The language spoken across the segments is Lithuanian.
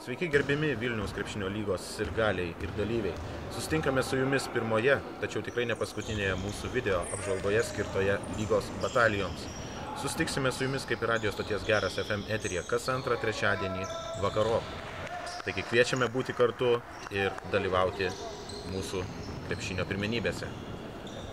Sveiki gerbiami Vilniaus krepšinio lygos sirgaliai ir dalyviai. Susitinkame su jumis pirmoje, tačiau tikrai ne paskutinėje mūsų video apžvalgoje skirtoje lygos batalijoms. Susitiksime su jumis kaip ir radio stoties Geras FM eteryje kas antrą trečiadienį vakarop. Taigi kviečiame būti kartu ir dalyvauti mūsų krepšinio pirmenybėse.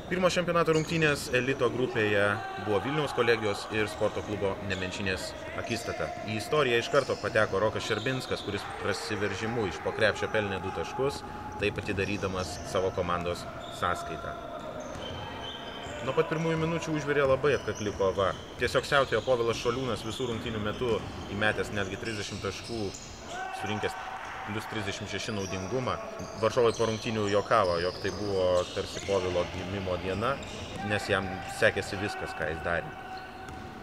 Pirmo čempionato rungtynės elito grupėje buvo Vilniaus kolegijos ir sporto klubo Nemenčinės akistata. Į istoriją iš karto pateko Rokas Šerbinskas, kuris prasiveržimu iš po krepšio pelnė 2 taškus, taip atidarydamas savo komandos sąskaitą. Nuo pat pirmųjų minučių užvirė labai atkakli kova. Tiesiog siautėjo Povilas Šoliūnas visų rungtynių metu įmetęs netgi 30 taškų, surinkęs plus 36 naudingumą. Varžovai po rungtynių juokavo, jog tai buvo tarsi Povilo gimimo diena, nes jam sekėsi viskas, ką jis darė.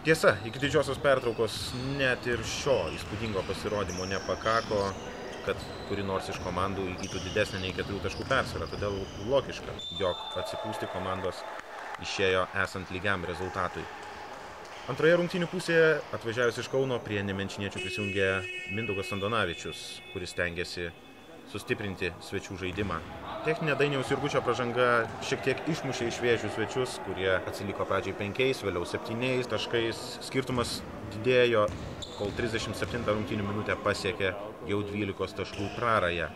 Tiesa, iki didžiosios pertraukos net ir šio įspūdingo pasirodymo nepakako, kad kuri nors iš komandų įgytų didesnę nei 4 taškų persvarą, todėl logiška, jog atsipūsti komandos išėjo esant lygiam rezultatui. Antroje rungtynių pusėje atvažiavęs iš Kauno prie nemenčiniečių prisijungė Mindaugas Andonavičius, kuris stengiasi sustiprinti svečių žaidimą. Techninė Dainiaus Jurgučio pražanga šiek tiek išmušė iš vėžių svečius, kurie atsiliko pradžiai 5, vėliau 7 taškais. Skirtumas didėjo, kol 37 rungtynių minutę pasiekė jau 12 taškų prarają.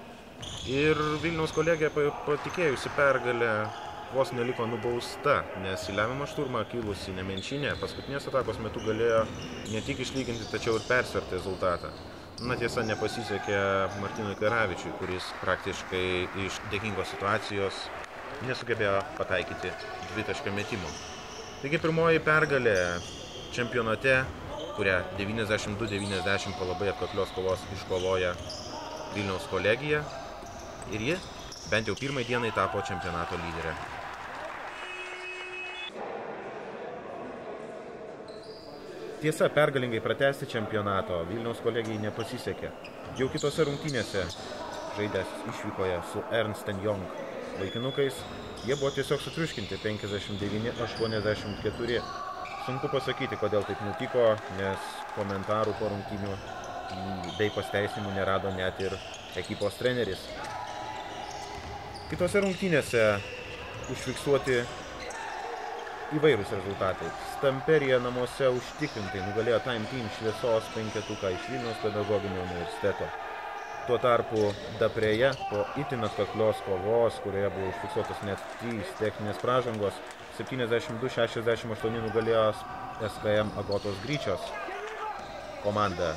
Ir Vilniaus kolegija patikėjusi pergalę vos neliko nubausta, nes į lemiamą šturmą kilusi Nemenčinė paskutinės atakos metu galėjo ne tik išlyginti, tačiau ir persverti rezultatą. Na tiesa, nepasisekė Martynui Karavičiui, kuris praktiškai iš dėkingos situacijos nesugebėjo pataikyti 2-taškio metimo. Taigi pirmoji pergalė čempionate, kurią 92-90 po labai atkaklios kovos iškovoja Vilniaus kolegija, ir ji bent jau pirmai dienai tapo čempionato lyderė. Tiesa, pergalingai pratęsti čempionato Vilniaus kolegijai nepasisekė. Jau kitose rungtynėse, žaidęs išvykoje su Ernst & Young vaikinukais, jie buvo tiesiog sutriuškinti 59-84. Sunku pasakyti, kodėl taip nutiko, nes komentarų po rungtynių bei pasteisinimų nerado net ir ekipos treneris. Kitose rungtynėse užfiksuoti įvairūs rezultatai. Stamperija namuose užtikrintai nugalėjo Time Team šviesos penketuką iš Vilniaus pedagoginio universiteto. Tuo tarpu Daprėje po itin atkaklios kovos, kurioje buvo užfiksuotos net 3 techninės pražangos, 72-68 nugalėjo SKM Agotos Gryčios komanda.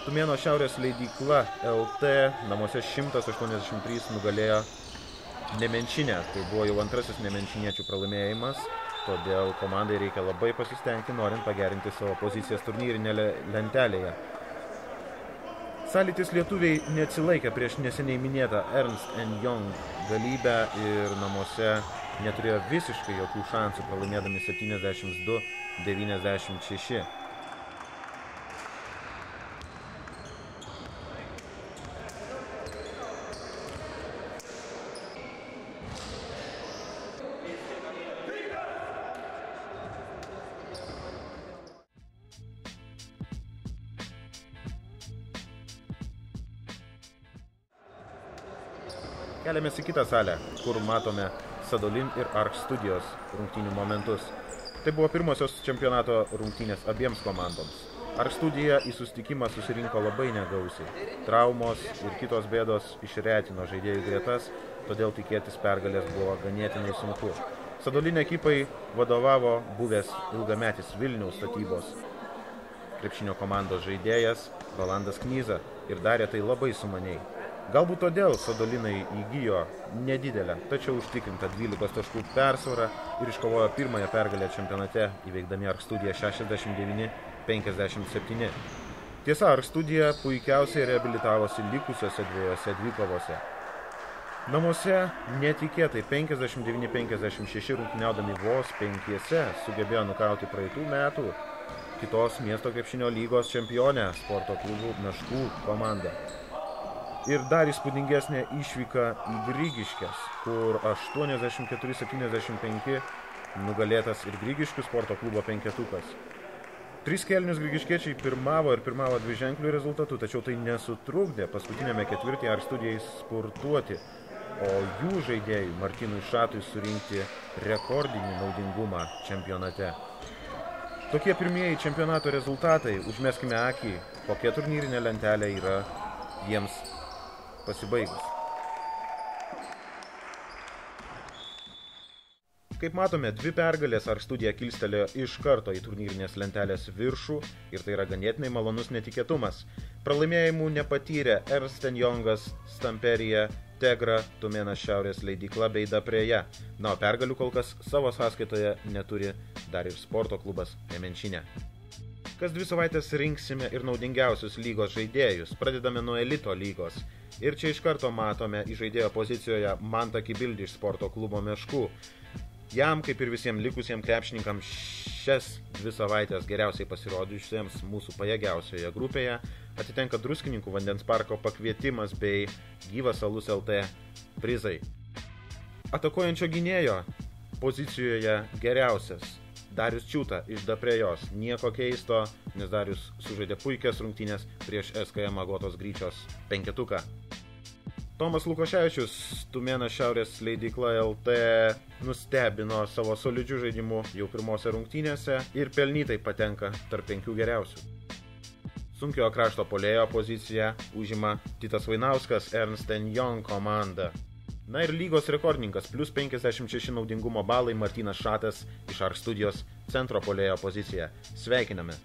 Tumėno Šiaurės leidykla LT namuose 183 nugalėjo Nemenčinę. Tai buvo jau antrasis nemenčiniečių pralaimėjimas, todėl komandai reikia labai pasistengti, norint pagerinti savo pozicijas turnyrinėje lentelėje. Sąlytis lietuviai neatsilaikė prieš neseniai minėtą Ernst & Young galybę ir namuose neturėjo visiškai jokių šansų, pralaimėdami 72-96. Keliamės į kitą salę, kur matome Sadolin ir Ark studijos rungtynių momentus. Tai buvo pirmosios čempionato rungtynės abiems komandoms. Ark studija į susitikimą susirinko labai negausiai. Traumos ir kitos bėdos išretino žaidėjų gretas, todėl tikėtis pergalės buvo ganėtinai sunku. Sadolin ekipai vadovavo buvęs ilgametis Vilniaus statybos krepšinio komandos žaidėjas Rolandas Knyza ir darė tai labai sumaniai. Galbūt todėl Sadolinai įgijo nedidelę, tačiau užtikrintą 12 taškų persvarą ir iškovojo pirmąją pergalę čempionate, įveikdami Ark studiją 69-57. Tiesa, Ark studija puikiausiai reabilitavosi likusiose 2 dvikovose. Namuose netikėtai 59-56 rungtyniaudami vos 5 sugebėjo nukauti praeitų metų kitos miesto krepšinio lygos čempionę sporto klubų Meškų komandą. Ir dar įspūdingesnė išvyka į Grigiškes, kur 84-75 nugalėtas ir Grigiškių sporto klubo penketukas. 3 kėlinius grigiškiečiai pirmavo dviženklių rezultatų, tačiau tai nesutrukdė paskutinėme ketvirtyje ar studijai spurtuoti, o jų žaidėjui Martynui Šatui surinkti rekordinį naudingumą čempionate. Tokie pirmieji čempionato rezultatai, užmeskime akį, kokia turnyrinė lentelė yra jiems pasibaigus. Kaip matome, 2 pergalės ar studija kilstelėjo iš karto į turnyrinės lentelės viršų ir tai yra ganėtinai malonus netikėtumas. Pralaimėjimų nepatyrė Ernst & Youngas, Stamperija, Tegra, Tumėnas Šiaurės leidykla bei Daprėja. Na, o pergalių kol kas savo sąskaitoje neturi dar ir sporto klubas Nemenčinė. Kas 2 savaitės rinksime ir naudingiausius lygos žaidėjus. Pradedame nuo elito lygos. Ir čia iš karto matome į žaidėjo pozicijoje Mantą Kibildį iš sporto klubo Meškų. Jam, kaip ir visiems likusiems krepšininkams, šias 2 savaitės geriausiai pasirodžiusiems mūsų pajėgiausioje grupėje atitenka Druskininkų vandens parko pakvietimas bei Gyvas alus LT prizai. Atakuojančio gynėjo pozicijoje geriausias Darius Čiūta iš Daprėjos. Nieko keisto, nes Darius sužaidė puikias rungtynės prieš SKM Agotos Gryčios penketuką. Tomas Lukoševičius, Tumėnas Šiaurės leidykla LT, nustebino savo solidžių žaidimų jau pirmose rungtynėse ir pelnytai patenka tarp 5 geriausių. Sunkiojo krašto puolėjo poziciją užima Titas Vainauskas, Ernst & Young komanda. Na ir lygos rekordininkas, plus 56 naudingumo balai Martynas Šatas iš Ark studijos centro puolėjo poziciją. Sveikiname!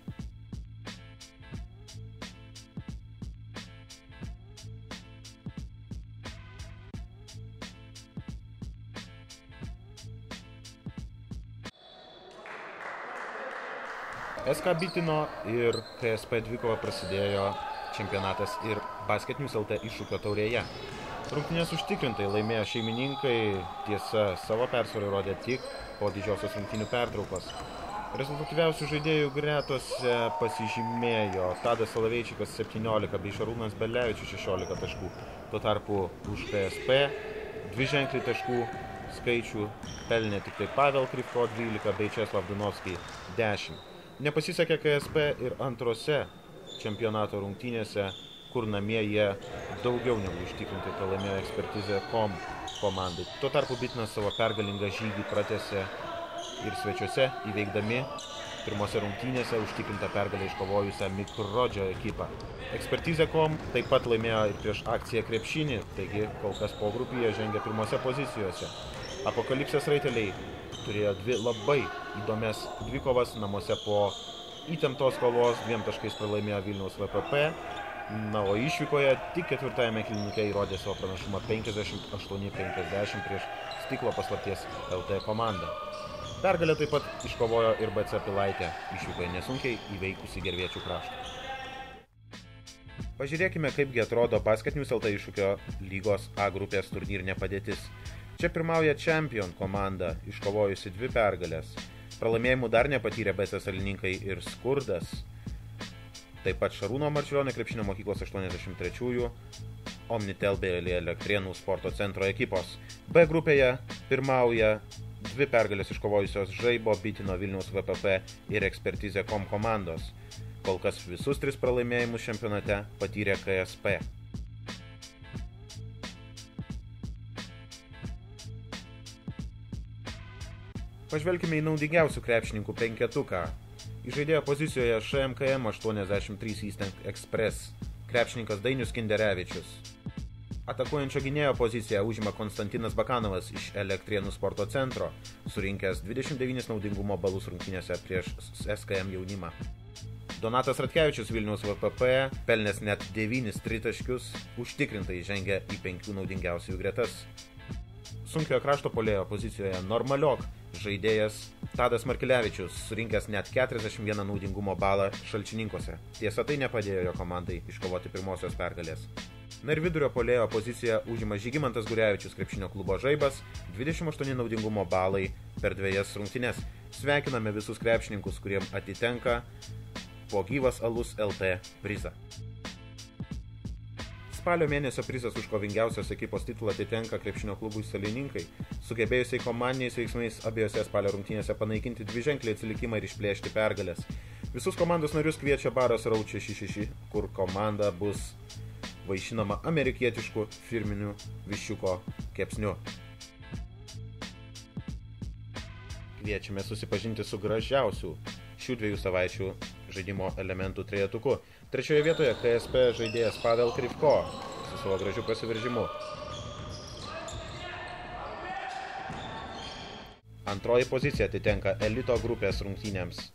SK Bitino ir KSP dvikova prasidėjo čempionatas ir Basket News LT iššūkio taurėje. Rungtynės užtikrintai laimėjo šeimininkai, tiesa, savo persvarą rodė tik po didžiosios rungtynių pertraukos. Rezultatyviausių žaidėjų gretose pasižymėjo Tadas Salaveičikas 17 bei Šarūnas Belevičius 16 taškų. Tuo tarpu už KSP dviženklį taškų skaičių pelnė tik tai Pavel Krivko 12 bei Česlav Dunovskij 10. Nepasisekė KSP ir antrose čempionato rungtynėse, kur namie jie daugiau negu užtikrintai pralaimėjo Ekspertizė.com komandai. Tuo tarpu Bitinas savo pergalingą žygį pratęsė ir svečiuose įveikdami pirmose rungtynėse užtikrintą pergalę iškovojusią Mikrodžio ekipą. Ekspertizė.com taip pat laimėjo ir prieš Akciją Krepšinį, taigi kol kas pogrupyje žengia pirmose pozicijose. Apokalipsės raiteliai turėjo 2 labai įdomias dvikovas namuose po įtemptos kovos, 2 taškais pralaimėjo Vilniaus VPP, na, o išvykoje tik 4-ame kėlinuke įrodė savo pranašumą 58-50 prieš Stiklo paslapties LT komandą. Pergalę taip pat iškovojo ir BC Pilaitė, išvykoje nesunkiai įveikusi Gerviečių kraštą. Pažiūrėkime, kaipgi atrodo Basket News LT iššūkio lygos A grupės turnyrinė padėtis. Čia pirmauja Champion komanda, iškovojusi 2 pergalės. Pralaimėjimų dar nepatyrė BC Salininkai ir Skurdas. Taip pat Šarūno Marčiulionio krepšinio mokyklos 83-ųjų, Omnitel bei Elektrėnų sporto centro ekipos. B grupėje pirmauja 2 pergalės iškovojusios Žaibo, Bitino, Vilniaus VPP ir Ekspertizė.com komandos. Kol kas visus 3 pralaimėjimus čempionate patyrė KSP. Pažvelkime į naudingiausių krepšininkų penketuką. Į žaidėjo pozicijoje ŠMKM 83 Eastern Express krepšininkas Dainius Kinderevičius. Atakuojančio gynėjo poziciją užima Konstantinas Bakanovas iš Elektrėnų sporto centro, surinkęs 29 naudingumo balus rungtynėse prieš SKM jaunimą. Donatas Ratkevičius Vilniaus VPP pelnęs net 9 tritaškius, užtikrintai žengia į 5 naudingiausiųjų gretas. Sunkiojo krašto puolėjo pozicijoje normaliok žaidėjas Tadas Markilevičius, surinkęs net 41 naudingumo balą Šalčininkose. Tiesa, tai nepadėjo jo komandai iškovoti pirmosios pergalės. Na ir vidurio puolėjo poziciją užima Žygimantas Gurevičius krepšinio klubo Žaibas, 28 naudingumo balai per 2 rungtynes. Sveikiname visus krepšininkus, kuriem atitenka po Gyvas alus LT prizą. Spalio mėnesio prizas už kovingiausios ekipos titulą atitenka krepšinio klubui Salininkai, sugebėjusiai komandiniais veiksmais abiejose spalio rungtynėse panaikinti dviženklį atsilikimą ir išplėšti pergalės. Visus komandos narius kviečia baras Raučia 66, kur komanda bus vaišinama amerikietišku firminiu viščiuko kepsniu. Kviečiame susipažinti su gražiausių šių 2 savaičių žaidimo elementų trejetuku. 3 vietoje KSP žaidėjas Pavel Krivko su savo gražiu pasiveržimu. 2 pozicija atitenka elito grupės rungtynėms.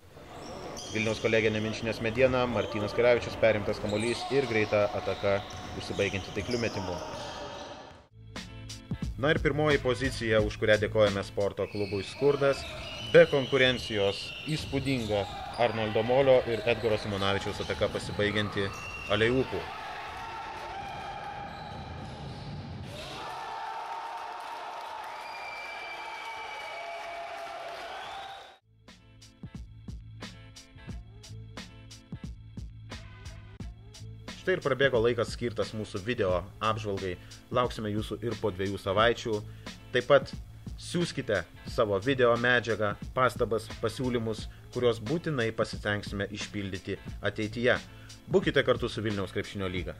Vilniaus kolegė Nemenčinės Mediena, Martynas Karavičius perimtas kamuolys ir greita ataka užsibaigianti taikliu metimu. Na ir 1 pozicija, už kurią dėkojame sporto klubui Skurdas, be konkurencijos įspūdinga Arnoldo Molio ir Edgaro Simonavičiaus ataka pasibaigianti alejupų. Štai ir prabėgo laikas skirtas mūsų video apžvalgai. Lauksime jūsų ir po 2 savaičių. Taip pat siųskite savo video medžiagą, pastabas, pasiūlymus, kuriuos būtinai pasitengsime išpildyti ateityje. Būkite kartu su Vilniaus krepšinio lyga.